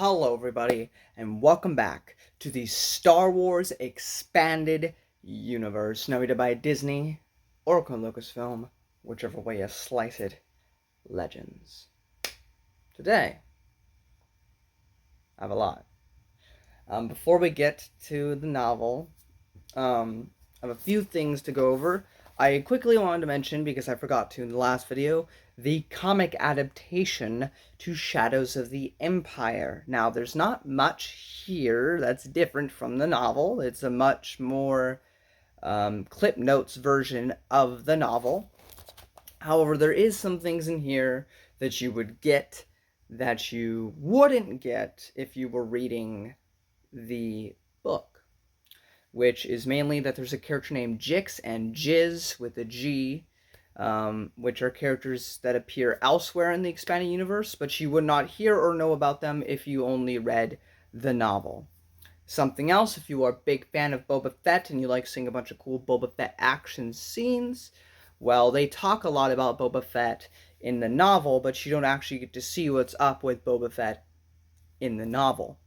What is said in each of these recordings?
Hello, everybody, and welcome back to the Star Wars Expanded Universe, narrated by Disney or Lucasfilm, whichever way you slice it, Legends. Today, I have a lot. Before we get to the novel, I have a few things to go over. I quickly wanted to mention, because I forgot to in the last video, the comic adaptation to Shadows of the Empire. Now, there's not much here that's different from the novel. It's a much more clip notes version of the novel. However, there is some things in here that you would get that you wouldn't get if you were reading the book, which is mainly that there's a character named Jix and Jiz with a G, which are characters that appear elsewhere in the expanded universe, but you would not hear or know about them if you only read the novel. Something else, if you are a big fan of Boba Fett and you like seeing a bunch of cool Boba Fett action scenes, well, they talk a lot about Boba Fett in the novel, but you don't actually get to see what's up with Boba Fett in the novel.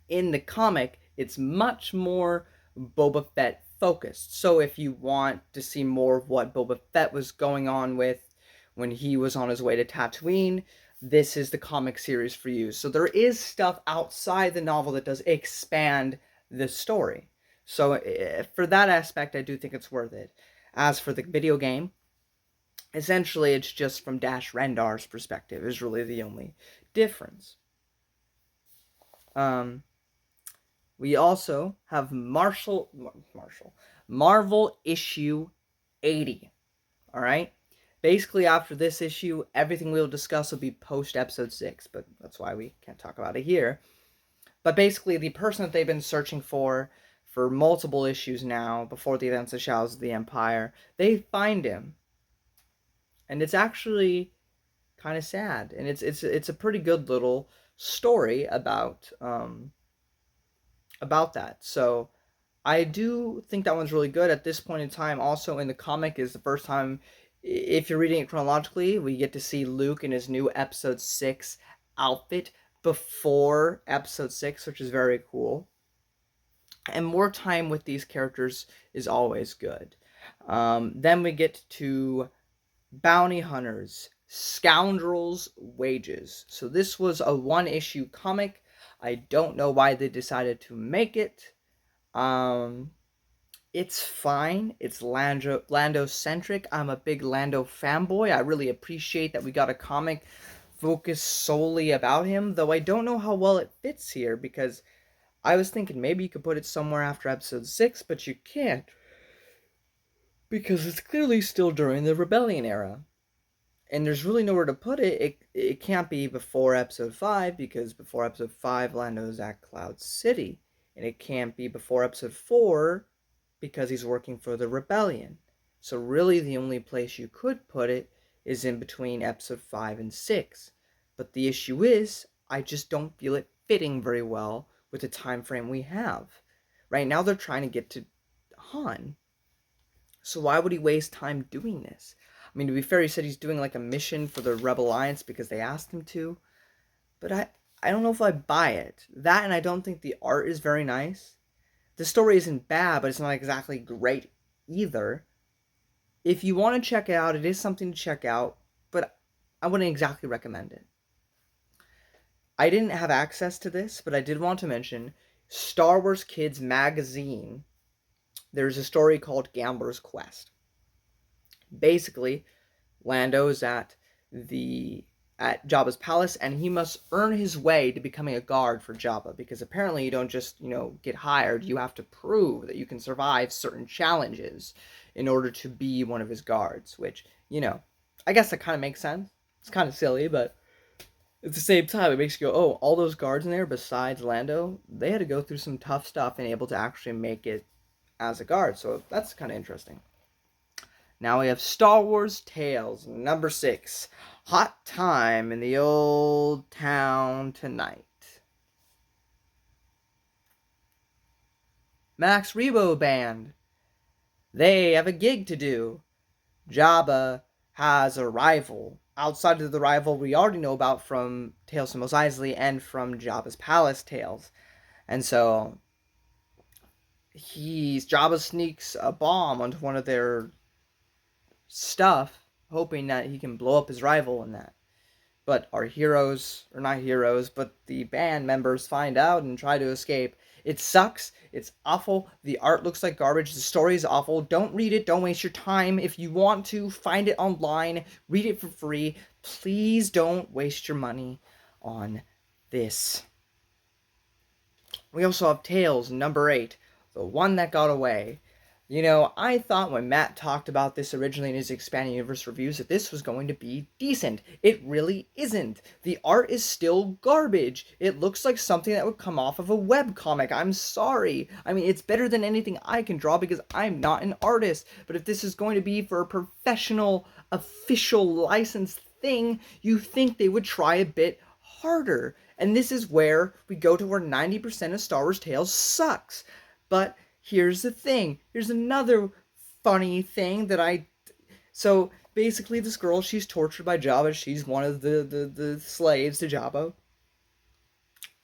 In the comic, it's much more Boba Fett focused. So if you want to see more of what Boba Fett was going on with when he was on his way to Tatooine, this is the comic series for you. So there is stuff outside the novel that does expand the story. So for that aspect, I do think it's worth it. As for the video game, essentially it's just from Dash Rendar's perspective is really the only difference. We also have Marvel issue 80. All right? Basically, after this issue, everything we'll discuss will be post episode 6, but that's why we can't talk about it here. But basically, the person that they've been searching for multiple issues now, before the events of Shadows of the Empire, they find him. And it's actually kind of sad. And it's a pretty good little story about that. So I do think that one's really good. At this point in time, also in the comic, is the first time, if you're reading it chronologically, we get to see Luke in his new episode 6 outfit before episode 6, which is very cool. And more time with these characters is always good. Then we get to Bounty Hunters, Scoundrels' Wages. So this was a one-issue comic. I don't know why they decided to make it. It's fine. It's Lando-centric. I'm a big Lando fanboy. I really appreciate that we got a comic focused solely about him, though I don't know how well it fits here, because I was thinking maybe you could put it somewhere after episode 6, but you can't, because it's clearly still during the Rebellion era. And there's really nowhere to put it. It can't be before episode 5, because before episode 5, Lando's at Cloud City. And it can't be before episode 4, because he's working for the Rebellion. So really the only place you could put it is in between episode 5 and 6. But the issue is, I just don't feel it fitting very well with the time frame we have. Right now they're trying to get to Han. So why would he waste time doing this? I mean, to be fair, he said he's doing like a mission for the Rebel Alliance because they asked him to. But I don't know if I buy it. That, and I don't think the art is very nice. The story isn't bad, but it's not exactly great either. If you want to check it out, it is something to check out, but I wouldn't exactly recommend it. I didn't have access to this, but I did want to mention Star Wars Kids magazine. There's a story called Gambler's Quest. Basically, Lando is at Jabba's palace, and he must earn his way to becoming a guard for Jabba, because apparently you don't just, get hired. You have to prove that you can survive certain challenges in order to be one of his guards, which, I guess that kind of makes sense. It's kind of silly, but at the same time, it makes you go, oh, all those guards in there besides Lando, they had to go through some tough stuff and able to actually make it as a guard, so that's kind of interesting. Now we have Star Wars Tales, number 6. Hot time in the old town tonight. Max Rebo Band. They have a gig to do. Jabba has a rival, outside of the rival we already know about from Tales from Mos Eisley and from Jabba's Palace Tales. And so Jabba sneaks a bomb onto one of their stuff, hoping that he can blow up his rival in that. But our heroes, or not heroes, but the band members find out and try to escape. It sucks. It's awful. The art looks like garbage. The story is awful. Don't read it. Don't waste your time. If you want to, find it online. Read it for free. Please don't waste your money on this. We also have Tales number 8, The One That Got Away. You know, I thought when Matt talked about this originally in his Expanding Universe reviews that this was going to be decent. It really isn't. The art is still garbage. It looks like something that would come off of a webcomic. I'm sorry. I mean, it's better than anything I can draw because I'm not an artist. But if this is going to be for a professional, official, licensed thing, you think they would try a bit harder. And this is where we go to where 90% of Star Wars Tales sucks. But here's the thing. Here's another funny thing that So, basically, this girl, she's tortured by Jabba. She's one of the slaves to Jabba.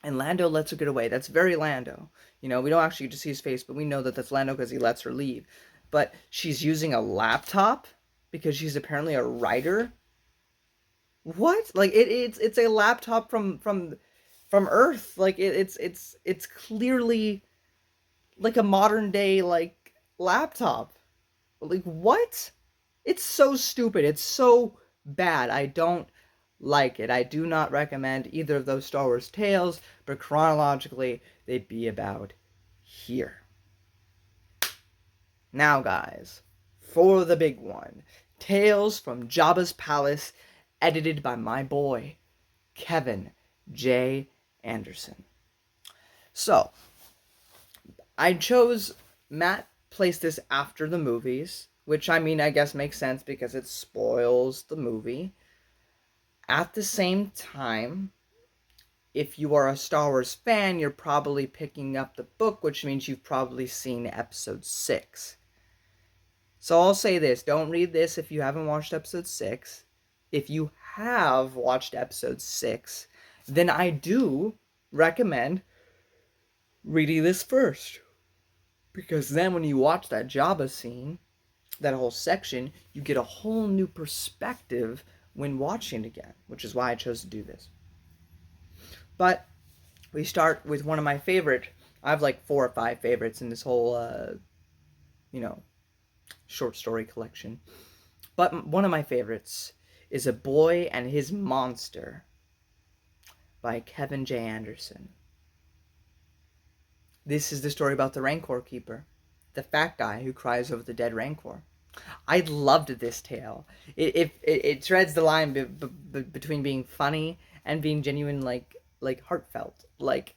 And Lando lets her get away. That's very Lando. You know, we don't actually get to see his face, but we know that that's Lando because he lets her leave. But she's using a laptop because she's apparently a writer. What? Like, it's a laptop from Earth. Like, it's clearly like a modern day like laptop. Like, what? It's so stupid. It's so bad. I don't like it. I do not recommend either of those Star Wars tales, but chronologically they'd be about here. Now, guys, for the big one. Tales from Jabba's Palace, edited by my boy Kevin J. Anderson. So, Matt placed this after the movies, which I mean, I guess makes sense because it spoils the movie. At the same time, if you are a Star Wars fan, you're probably picking up the book, which means you've probably seen episode 6. So I'll say this, don't read this if you haven't watched episode 6. If you have watched episode 6, then I do recommend reading this first. Because then when you watch that Jabba scene, that whole section, you get a whole new perspective when watching it again, which is why I chose to do this. But we start with one of my favorite, I have like 4 or 5 favorites in this whole, short story collection. But one of my favorites is A Boy and His Monster by Kevin J. Anderson. This is the story about the Rancor Keeper, the fat guy who cries over the dead Rancor. I loved this tale. It treads the line between being funny and being genuine, like heartfelt. Like,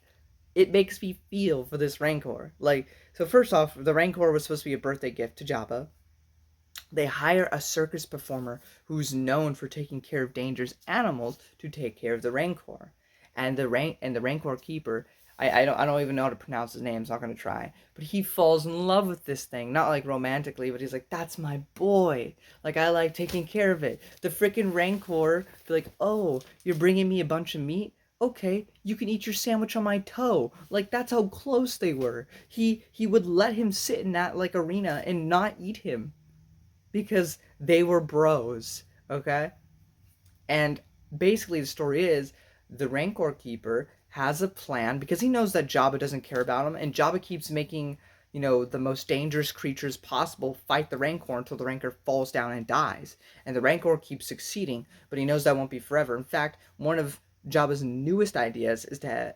it makes me feel for this Rancor. Like, so first off, the Rancor was supposed to be a birthday gift to Jabba. They hire a circus performer who's known for taking care of dangerous animals to take care of the Rancor. And the Rancor Keeper, I don't even know how to pronounce his name, so I'm not gonna try. But he falls in love with this thing, not like romantically, but he's like, that's my boy. Like, I like taking care of it. The freaking Rancor be like, oh, you're bringing me a bunch of meat? Okay, you can eat your sandwich on my toe. Like, that's how close they were. He would let him sit in that like arena and not eat him because they were bros. Okay, and basically the story is the Rancor Keeper has a plan because he knows that Jabba doesn't care about him, and Jabba keeps making, the most dangerous creatures possible fight the Rancor until the Rancor falls down and dies. And the Rancor keeps succeeding, but he knows that won't be forever. In fact, one of Jabba's newest ideas is to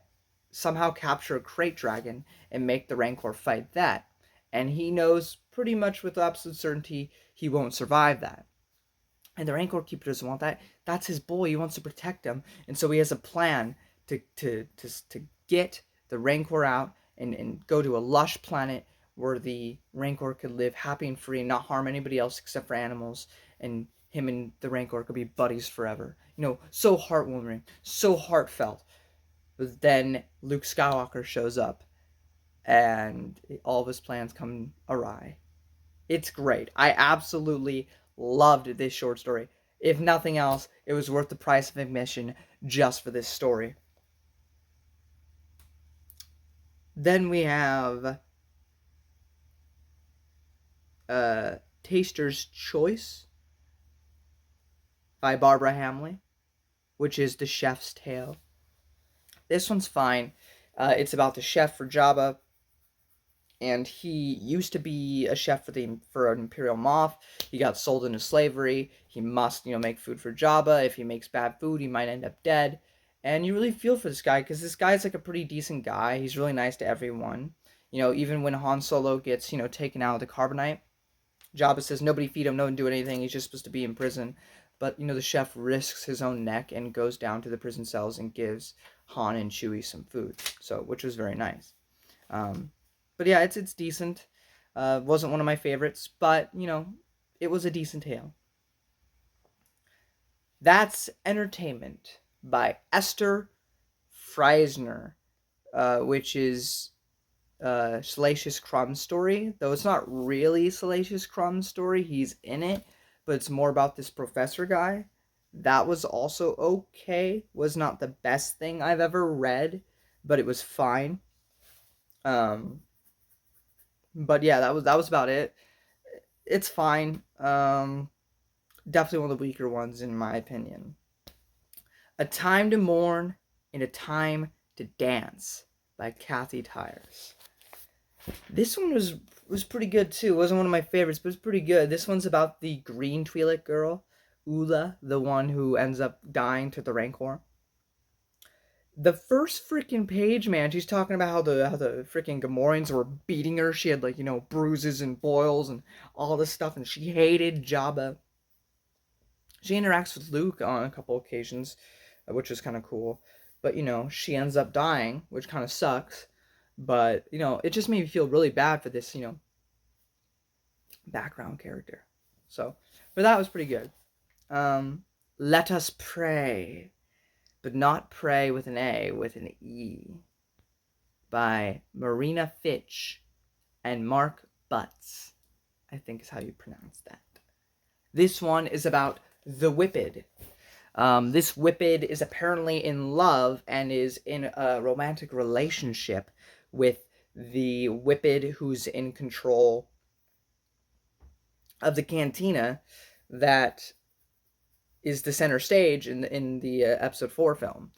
somehow capture a crate dragon and make the Rancor fight that. And he knows pretty much with absolute certainty he won't survive that. And the Rancor Keeper doesn't want that. That's his boy. He wants to protect him. And so he has a plan to get the Rancor out and go to a lush planet where the Rancor could live happy and free and not harm anybody else except for animals. And him and the Rancor could be buddies forever. So heartwarming, so heartfelt. But then Luke Skywalker shows up and all of his plans come awry. It's great. I absolutely loved this short story. if nothing else, it was worth the price of admission just for this story. Then we have Taster's Choice by Barbara Hamley, which is the chef's tale. This one's fine. It's about the chef for Jabba, and he used to be a chef for an Imperial Moth. He got sold into slavery. He must, make food for Jabba. If he makes bad food, he might end up dead. And you really feel for this guy, because this guy's like a pretty decent guy. He's really nice to everyone. Even when Han Solo gets, taken out of the carbonite, Jabba says nobody feed him, no one do anything. He's just supposed to be in prison. But, the chef risks his own neck and goes down to the prison cells and gives Han and Chewie some food. Which was very nice. But yeah, it's decent. Wasn't one of my favorites, but, it was a decent tale. That's Entertainment by Esther Freisner, which is Salacious Crumb's story, though it's not really Salacious Crumb's story. He's in it, but it's more about this professor guy. That was also okay. Was not the best thing I've ever read, but it was fine. But yeah, that was about it. It's fine. Definitely one of the weaker ones in my opinion. A Time to Mourn and a Time to Dance by Kathy Tyers. This one was pretty good too. It wasn't one of my favorites, but it's pretty good. This one's about the green Twi'lek girl, Ula, the one who ends up dying to the Rancor. The first freaking page, man, she's talking about how the freaking Gamorreans were beating her. She had bruises and boils and all this stuff, and she hated Jabba. She interacts with Luke on a couple occasions, which is kind of cool. But, she ends up dying, which kind of sucks. But, it just made me feel really bad for this, background character. But that was pretty good. Let Us Pray, but not pray with an A, with an E, by Marina Fitch and Mark Butts, I think is how you pronounce that. This one is about the Whipped. This Whipped is apparently in love and is in a romantic relationship with the Whipped who's in control of the cantina that is the center stage in the episode 4 film,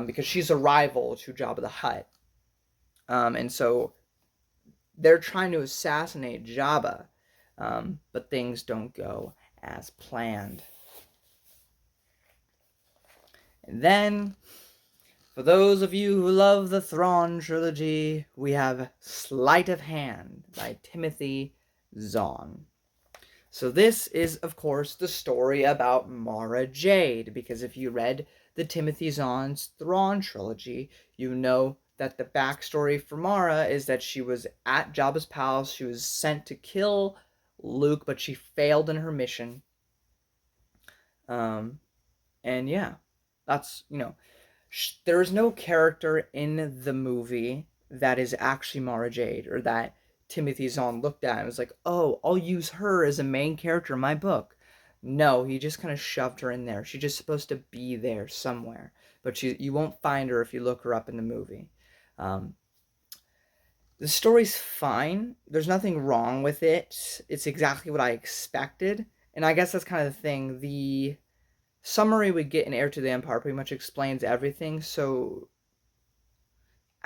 because she's a rival to Jabba the Hutt. And so they're trying to assassinate Jabba, but things don't go as planned. And then, for those of you who love the Thrawn trilogy, we have Sleight of Hand by Timothy Zahn. So this is, of course, the story about Mara Jade, because if you read the Timothy Zahn's Thrawn trilogy, you know that the backstory for Mara is that she was at Jabba's palace, she was sent to kill Luke, but she failed in her mission. And yeah, that's, there is no character in the movie that is actually Mara Jade, or that Timothy Zahn looked at and was like, oh, I'll use her as a main character in my book. No, he just kind of shoved her in there. She's just supposed to be there somewhere, but you won't find her if you look her up in the movie. The story's fine. There's nothing wrong with it. It's exactly what I expected, and I guess that's kind of the thing. The summary we get in Heir to the Empire pretty much explains everything, so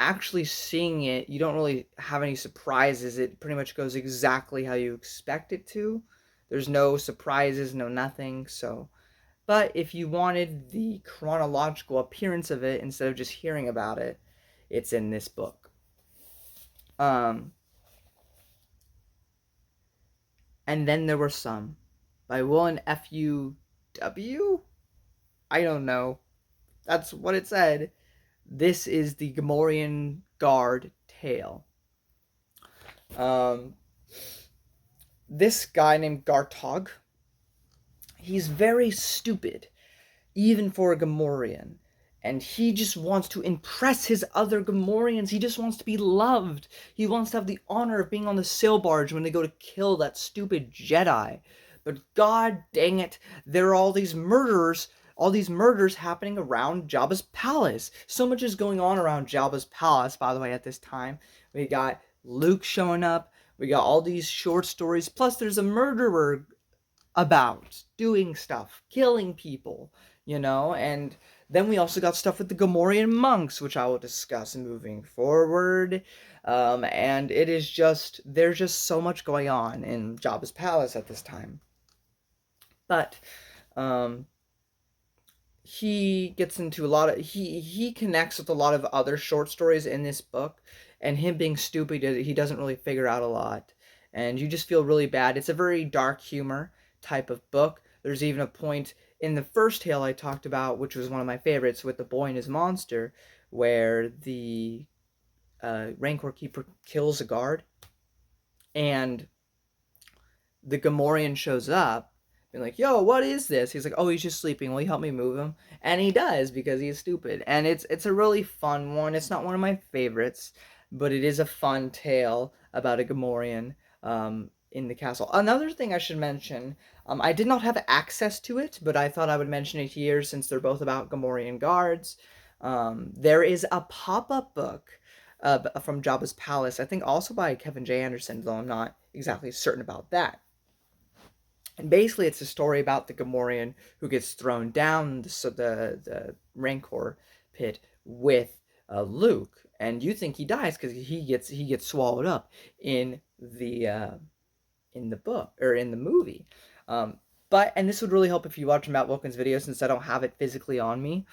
actually seeing it, you don't really have any surprises. It pretty much goes exactly how you expect it to. There's no surprises, no nothing, so. But if you wanted the chronological appearance of it instead of just hearing about it, it's in this book. And Then There Were Some by Willem F.U.W.? I don't know. That's what it said. This is the Gamorrean Guard tale. This guy named Gartog, he's very stupid, even for a Gamorrean. And he just wants to impress his other Gamorreans. He just wants to be loved. He wants to have the honor of being on the sail barge when they go to kill that stupid Jedi. but god dang it, there are all these murders happening around Jabba's palace. So much is going on around Jabba's palace, by the way, at this time. We got Luke showing up, we got all these short stories, plus there's a murderer about doing stuff, killing people, and then we also got stuff with the Gamorrean monks, which I will discuss moving forward. And it is just, there's just so much going on in Jabba's palace at this time. But um, he gets into a lot of, he connects with a lot of other short stories in this book, and him being stupid, he doesn't really figure out a lot, and you just feel really bad. It's a very dark humor type of book. There's even a point in the first tale I talked about, which was one of my favorites, with the boy and his monster, where the Rancor keeper kills a guard, and the Gamorrean shows up, being like, "Yo, what is this?" He's like, "Oh, he's just sleeping. Will you help me move him?" And he does, because he's stupid. And it's a really fun one. It's not one of my favorites, but it is a fun tale about a Gamorrean in the castle. Another thing I should mention, I did not have access to it, but I thought I would mention it here since they're both about Gamorrean guards. There is a pop-up book from Jabba's Palace, I think also by Kevin J. Anderson, though I'm not exactly certain about that. And basically, it's a story about the Gamorrean who gets thrown down the Rancor pit with Luke, and you think he dies because he gets swallowed up in the book, or in the movie. And this would really help if you watch Matt Wilkins' video, since I don't have it physically on me.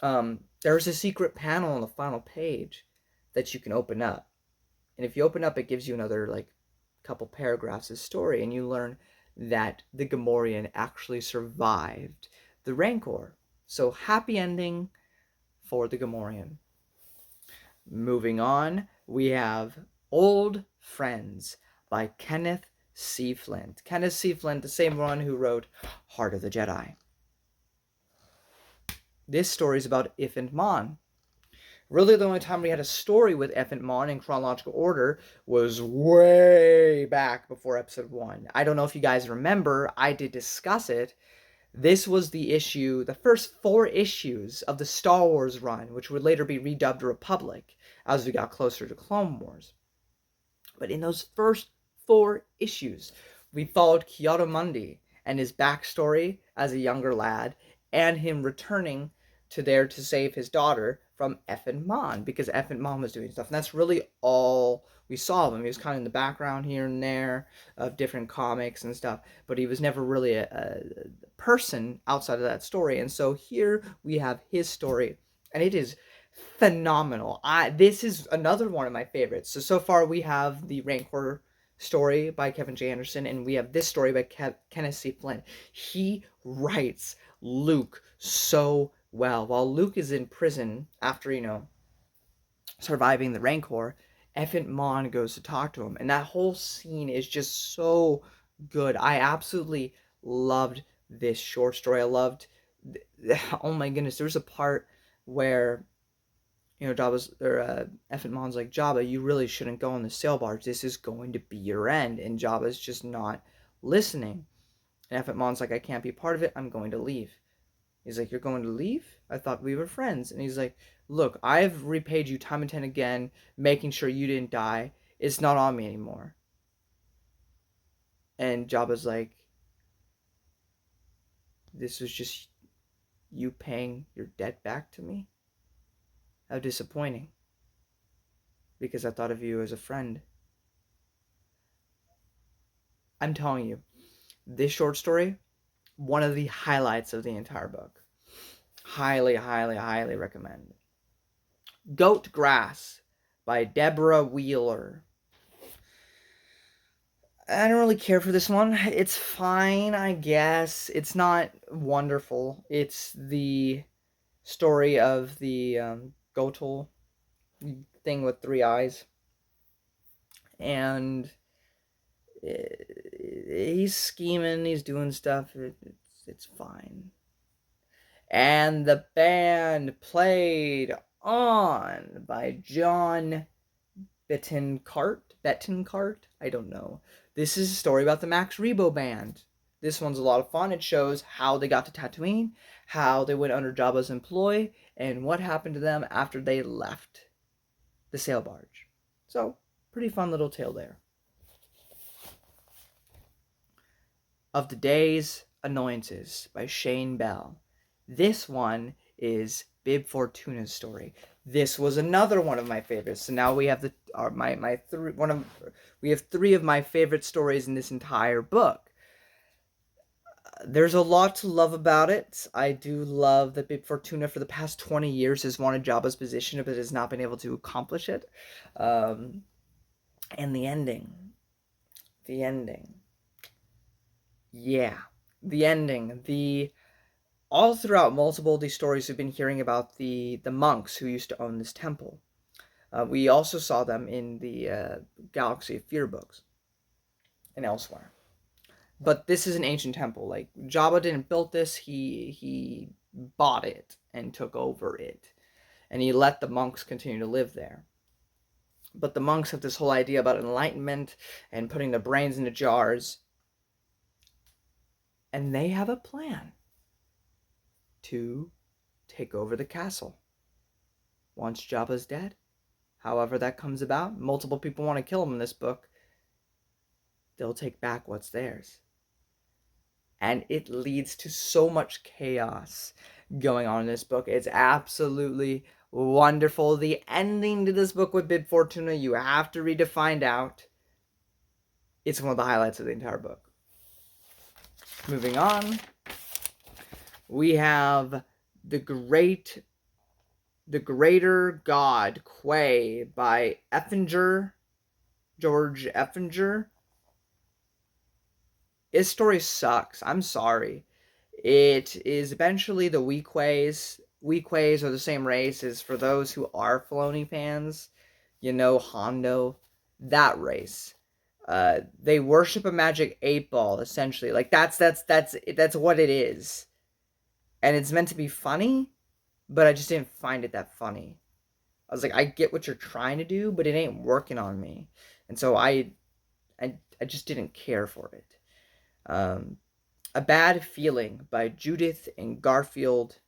There's a secret panel on the final page that you can open up, and if you open up, it gives you another like couple paragraphs of story, and you learn that the Gamorrean actually survived the Rancor. So happy ending for the Gamorrean. Moving on, we have Old Friends by Kenneth C. Flint. Kenneth C. Flint, the same one who wrote Heart of the Jedi. This story is about If and Mon. Really, the only time we had a story with F and Mon in chronological order was way back before episode 1. I don't know if you guys remember, I did discuss it. This was the first 4 issues of the Star Wars run, which would later be redubbed Republic as we got closer to Clone Wars. But in those first 4 issues, we followed Ki-Adi-Mundi and his backstory as a younger lad, and him returning to save his daughter from F and Mon, because F and Mon was doing stuff. And that's really all we saw of him. He was kind of in the background here and there of different comics and stuff, but he was never really a person outside of that story. And so here we have his story, and it is phenomenal. This is another one of my favorites. So far we have the Rancor story by Kevin J. Anderson, and we have this story by Kenneth C. Flint. He writes Luke so well. While Luke is in prison after, surviving the Rancor, Effin Mon goes to talk to him, and that whole scene is just so good. I absolutely loved this short story. I loved, oh my goodness, there's a part where, Jabba's, or Effin Mon's like, Jabba, you really shouldn't go on the sail barge. This is going to be your end. And Jabba's just not listening. And Effin Mon's like, I can't be part of it. I'm going to leave. He's like, you're going to leave? I thought we were friends. And he's like, look, I've repaid you time and time again, making sure you didn't die. It's not on me anymore. And Jabba's like, this was just you paying your debt back to me? How disappointing. Because I thought of you as a friend. I'm telling you, this short story, one of the highlights of the entire book. Highly, highly, highly recommend. Goat Grass by Deborah Wheeler. I don't really care for this one. It's fine, I guess. It's not wonderful. It's the story of the Gotal thing with 3 eyes. And he's scheming, he's doing stuff. It's fine. And the band played on by John Bettencourt. I don't know. This is a story about the Max Rebo Band. This one's a lot of fun. It shows how they got to Tatooine, how they went under Jabba's employ, and what happened to them after they left the sail barge. So, pretty fun little tale there. Of the Day's Annoyances by Shane Bell. This one is Bib Fortuna's story. This was another one of my favorites. So now we have we have three of my favorite stories in this entire book. There's a lot to love about it. I do love that Bib Fortuna for the past 20 years has wanted Jabba's position, but has not been able to accomplish it. And the ending. Yeah, the ending. All throughout multiple of these stories, we've been hearing about the monks who used to own this temple. We also saw them in the Galaxy of Fear books and elsewhere. But this is an ancient temple. Like, Jabba didn't build this, he bought it and took over it. And he let the monks continue to live there. But the monks have this whole idea about enlightenment and putting their brains into jars. And they have a plan to take over the castle. Once Jabba's dead, however that comes about, multiple people want to kill him in this book, they'll take back what's theirs. And it leads to so much chaos going on in this book. It's absolutely wonderful. The ending to this book with Bib Fortuna, you have to read to find out. It's one of the highlights of the entire book. Moving on, we have The Greater God, Quay by George Effinger. His story sucks. I'm sorry. It is eventually the Weequays. Weequays are the same race as, for those who are Filoni fans, Hondo, that race. They worship a magic 8-ball, essentially. Like, that's what it is. And it's meant to be funny, but I just didn't find it that funny. I was like, I get what you're trying to do, but it ain't working on me. And so I just didn't care for it. A Bad Feeling by Judith and Garfield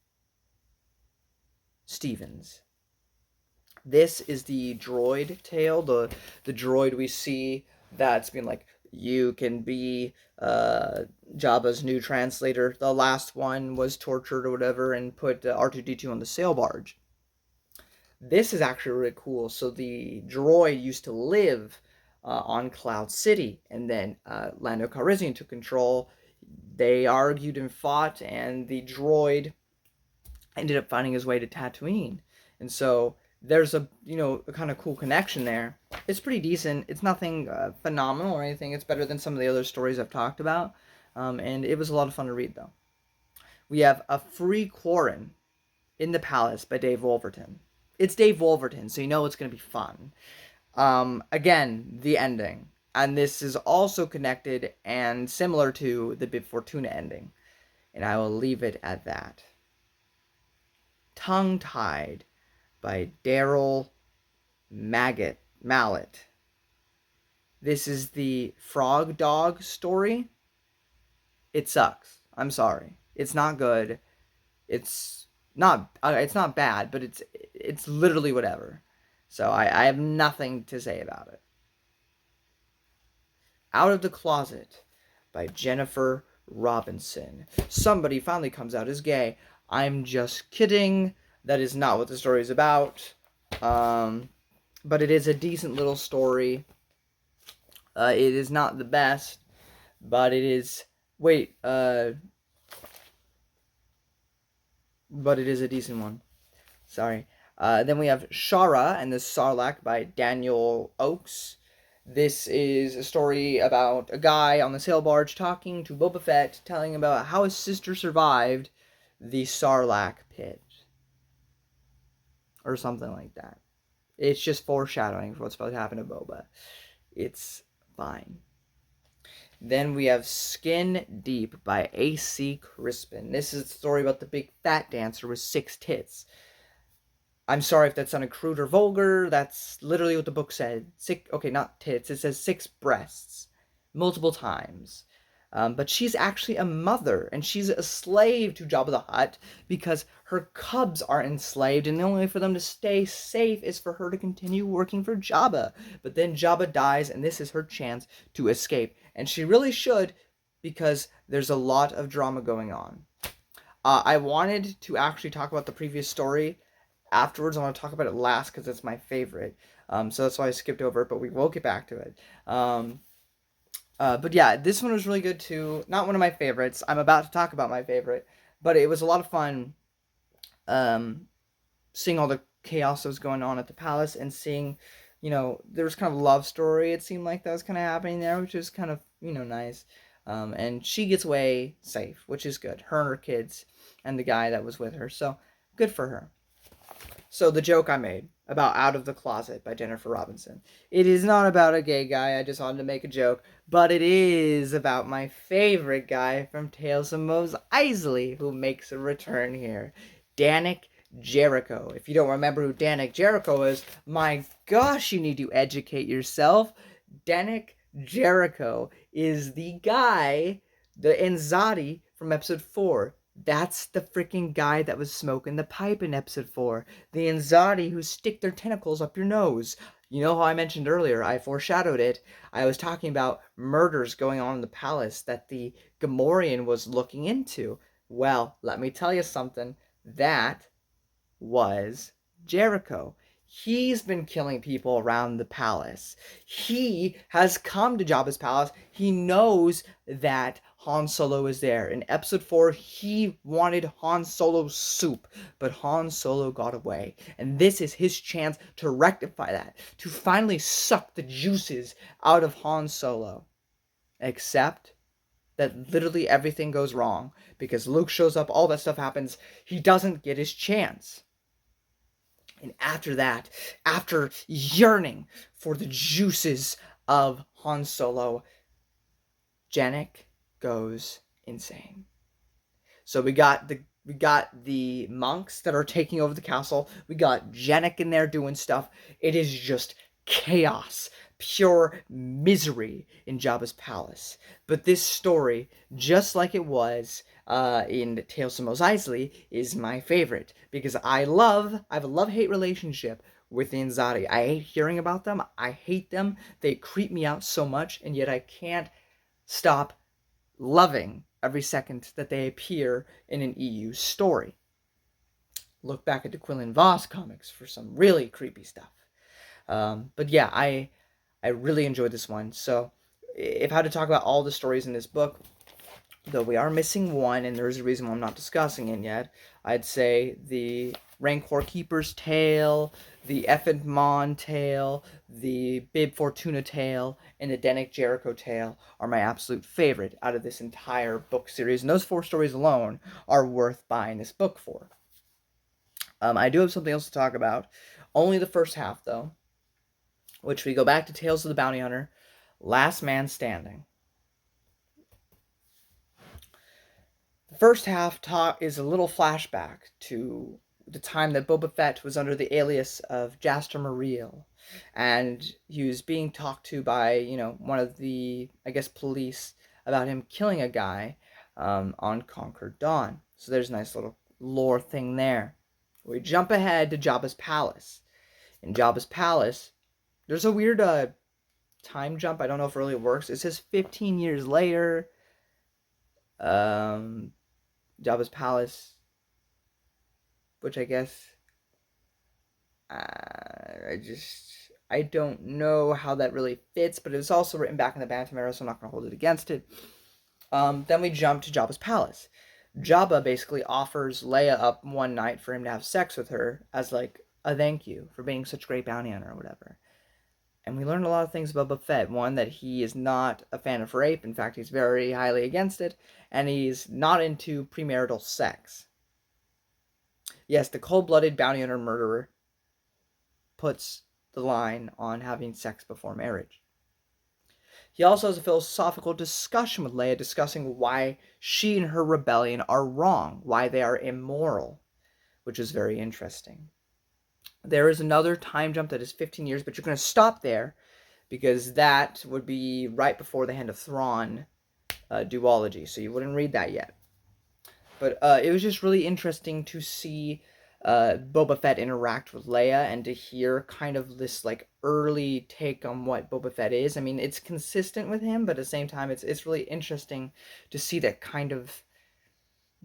Stevens. This is the droid tale, the droid we see that's been like, you can be Jabba's new translator. The last one was tortured or whatever and put R2-D2 on the sail barge. This is actually really cool. So the droid used to live on Cloud City, and then Lando Calrissian took control. They argued and fought, and the droid ended up finding his way to Tatooine. And so there's a kind of cool connection there. It's pretty decent. It's nothing phenomenal or anything. It's better than some of the other stories I've talked about. And it was a lot of fun to read, though. We have A Free Quarren in the Palace by Dave Wolverton. It's Dave Wolverton, so you know it's going to be fun. Again, the ending. And this is also connected and similar to the Bib Fortuna ending. And I will leave it at that. Tongue-Tied by Daryl Mallet. This is the Frog Dog story. It sucks. I'm sorry. It's not good. It's not bad, but it's literally whatever. So I have nothing to say about it. Out of the Closet by Jennifer Robinson. Somebody finally comes out as gay. I'm just kidding. That is not what the story is about. But it is a decent little story. It is not the best, but it is... but it is a decent one. Sorry. Then we have Shara and the Sarlac by Daniel Oakes. This is a story about a guy on the sail barge talking to Boba Fett, telling about how his sister survived the Sarlac pit. Or something like that. It's just foreshadowing for what's about to happen to Boba. It's fine. Then we have Skin Deep by A.C. Crispin. This is a story about the big fat dancer with 6 tits. I'm sorry if that sounded crude or vulgar. That's literally what the book said. Not tits. It says 6 breasts. Multiple times. But she's actually a mother, and she's a slave to Jabba the Hutt because her cubs are enslaved, and the only way for them to stay safe is for her to continue working for Jabba. But then Jabba dies, and this is her chance to escape. And she really should, because there's a lot of drama going on. I wanted to actually talk about the previous story afterwards. I want to talk about it last because it's my favorite. So that's why I skipped over it, but we will get back to it. But yeah, this one was really good too. Not one of my favorites. I'm about to talk about my favorite, but it was a lot of fun seeing all the chaos that was going on at the palace and seeing, there was kind of a love story. It seemed like that was kind of happening there, which is kind of, nice. And she gets away safe, which is good. Her and her kids and the guy that was with her. So good for her. So the joke I made about Out of the Closet by Jennifer Robinson. It is not about a gay guy. I just wanted to make a joke. But it is about my favorite guy from Tales of Mos Eisley who makes a return here. Danik Jericho. If you don't remember who Danik Jericho is, my gosh, you need to educate yourself. Danik Jericho is the guy, the Enzadi from episode 4. That's the freaking guy that was smoking the pipe in episode 4. The Enzadi who stick their tentacles up your nose. You know how I mentioned earlier, I foreshadowed it. I was talking about murders going on in the palace that the Gamorrean was looking into. Well, let me tell you something. That was Jericho. He's been killing people around the palace. He has come to Jabba's palace. He knows that Han Solo is there. In episode 4, he wanted Han Solo's soup, but Han Solo got away. And this is his chance to rectify that, to finally suck the juices out of Han Solo. Except that literally everything goes wrong because Luke shows up, all that stuff happens. He doesn't get his chance. And after that, after yearning for the juices of Han Solo, Janek goes insane. So we got the monks that are taking over the castle. We got Janek in there doing stuff. It is just chaos, pure misery in Jabba's palace. But this story, just like it was in Tales of Mos Eisley, is my favorite because I have a love-hate relationship with the Enzadi. I hate hearing about them. I hate them. They creep me out so much, and yet I can't stop loving every second that they appear in an EU story. Look back at the Quillen Voss comics for some really creepy stuff. But yeah, I really enjoyed this one. So if I had to talk about all the stories in this book, though we are missing one, and there's a reason why I'm not discussing it yet, I'd say the Rancor Keeper's tale, the Effin Mon tale, the Bib Fortuna tale, and the Danik Jericho tale are my absolute favorite out of this entire book series. And those 4 stories alone are worth buying this book for. I do have something else to talk about. Only the first half, though, which we go back to Tales of the Bounty Hunter, Last Man Standing. The first half is a little flashback to the time that Boba Fett was under the alias of Jaster Muriel, and he was being talked to by, one of the, police about him killing a guy on Conquered Dawn. So there's a nice little lore thing there. We jump ahead to Jabba's palace. In Jabba's palace, there's a weird time jump. I don't know if it really works. It says 15 years later. Jabba's palace, which I guess I don't know how that really fits, but it was also written back in the Bantam era, so I'm not going to hold it against it. Then we jump to Jabba's palace. Jabba basically offers Leia up one night for him to have sex with her as like a thank you for being such a great bounty hunter or whatever. And we learned a lot of things about Boba Fett. One, that he is not a fan of rape. In fact, he's very highly against it. And he's not into premarital sex. Yes, the cold-blooded bounty hunter murderer puts the line on having sex before marriage. He also has a philosophical discussion with Leia, discussing why she and her rebellion are wrong, why they are immoral, which is very interesting. There is another time jump that is 15 years, but you're going to stop there because that would be right before the Hand of Thrawn duology, so you wouldn't read that yet. But it was just really interesting to see Boba Fett interact with Leia and to hear kind of this like early take on what Boba Fett is. I mean, it's consistent with him, but at the same time, it's really interesting to see that kind of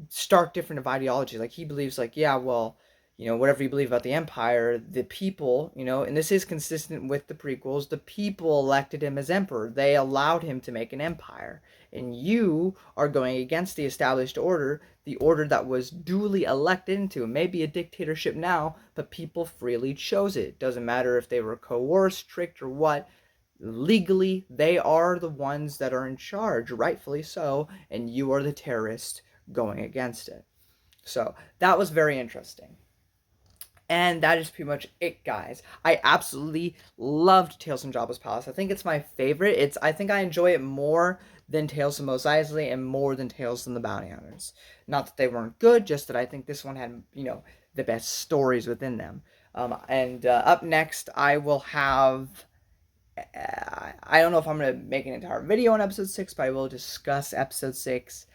stark different of ideology. Like he believes, like, yeah, well, whatever you believe about the Empire, the people, and this is consistent with the prequels, the people elected him as emperor. They allowed him to make an empire. And you are going against the established order, the order that was duly elected into. It may be a dictatorship now, but people freely chose it. Doesn't matter if they were coerced, tricked, or what. Legally, they are the ones that are in charge, rightfully so, and you are the terrorist going against it. So that was very interesting. And that is pretty much it, guys. I absolutely loved Tales from Jabba's Palace. I think it's my favorite. I think I enjoy it more than Tales from Mos Eisley and more than Tales from the Bounty Hunters. Not that they weren't good, just that I think this one had, the best stories within them. And up next, I will have. I don't know if I'm going to make an entire video on episode 6, but I will discuss episode 6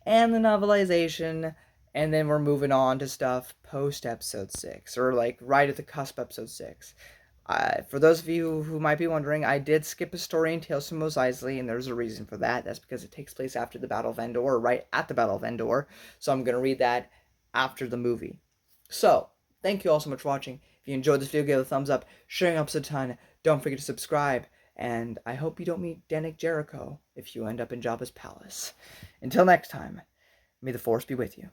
and the novelization, and then we're moving on to stuff post episode 6, or like right at the cusp episode 6. For those of you who might be wondering, I did skip a story in Tales from Mos Eisley, and there's a reason for that. That's because it takes place after the Battle of Endor, or right at the Battle of Endor, so I'm going to read that after the movie. So, thank you all so much for watching. If you enjoyed this video, give it a thumbs up, sharing helps a ton. Don't forget to subscribe, and I hope you don't meet Danik Jericho if you end up in Jabba's palace. Until next time, may the Force be with you.